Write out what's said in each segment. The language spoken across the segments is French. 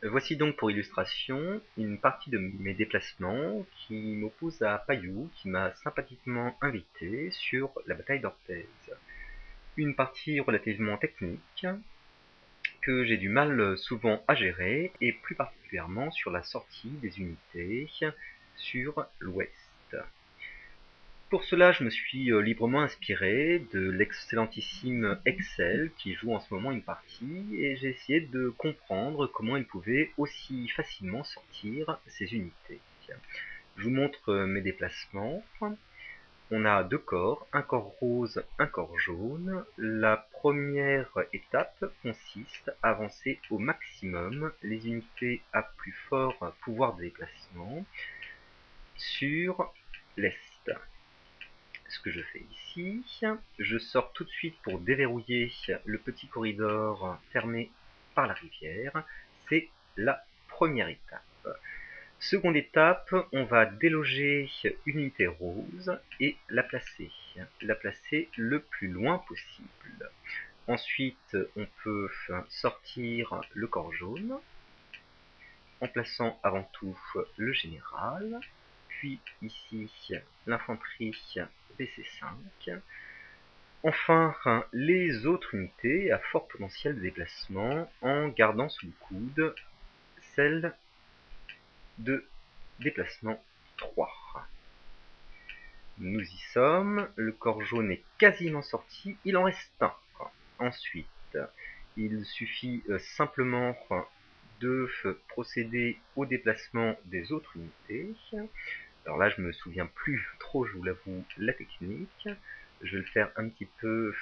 Voici donc pour illustration une partie de mes déplacements qui m'oppose à Payou, qui m'a sympathiquement invité sur la bataille d'Orthez. Une partie relativement technique que j'ai du mal souvent à gérer, et plus particulièrement sur la sortie des unités sur l'ouest. Pour cela, je me suis librement inspiré de l'excellentissime Excel qui joue en ce moment une partie, et j'ai essayé de comprendre comment il pouvait aussi facilement sortir ces unités. Je vous montre mes déplacements. On a deux corps, un corps rose, un corps jaune. La première étape consiste à avancer au maximum les unités à plus fort pouvoir de déplacement sur l'est. Ce que je fais ici, je sors tout de suite pour déverrouiller le petit corridor fermé par la rivière. C'est la première étape. Seconde étape, on va déloger une unité rose et la placer le plus loin possible. Ensuite, on peut sortir le corps jaune en plaçant avant tout le général, puis ici l'infanterie BC5. Enfin, les autres unités à fort potentiel de déplacement en gardant sous le coude celle de déplacement 3. Nous y sommes, le corps jaune est quasiment sorti, il en reste un. Ensuite, il suffit simplement de procéder au déplacement des autres unités. Alors là, je me souviens plus trop, je vous l'avoue, la technique. Je vais le faire un petit peu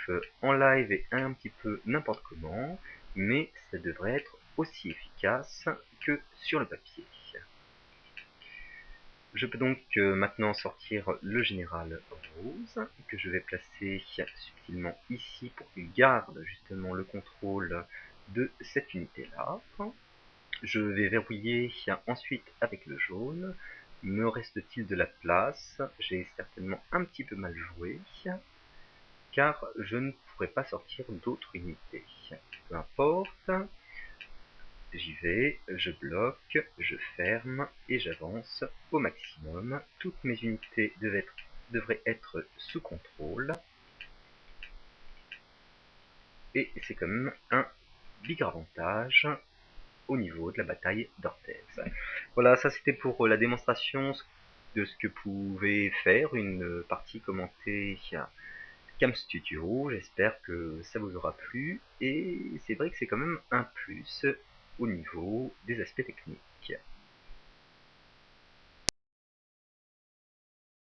en live et un petit peu n'importe comment, mais ça devrait être aussi efficace que sur le papier. Je peux donc maintenant sortir le général rose, que je vais placer subtilement ici pour qu'il garde justement le contrôle de cette unité-là. Je vais verrouiller ensuite avec le jaune. Me reste-t-il de la place? J'ai certainement un petit peu mal joué, car je ne pourrais pas sortir d'autres unités. Peu importe, j'y vais, je bloque, je ferme et j'avance au maximum. Toutes mes unités devraient être sous contrôle. Et c'est quand même un big avantage au niveau de la bataille d'Orthez. Voilà, ça c'était pour la démonstration de ce que pouvait faire une partie commentée Cam Studio. J'espère que ça vous aura plu, et c'est vrai que c'est quand même un plus au niveau des aspects techniques.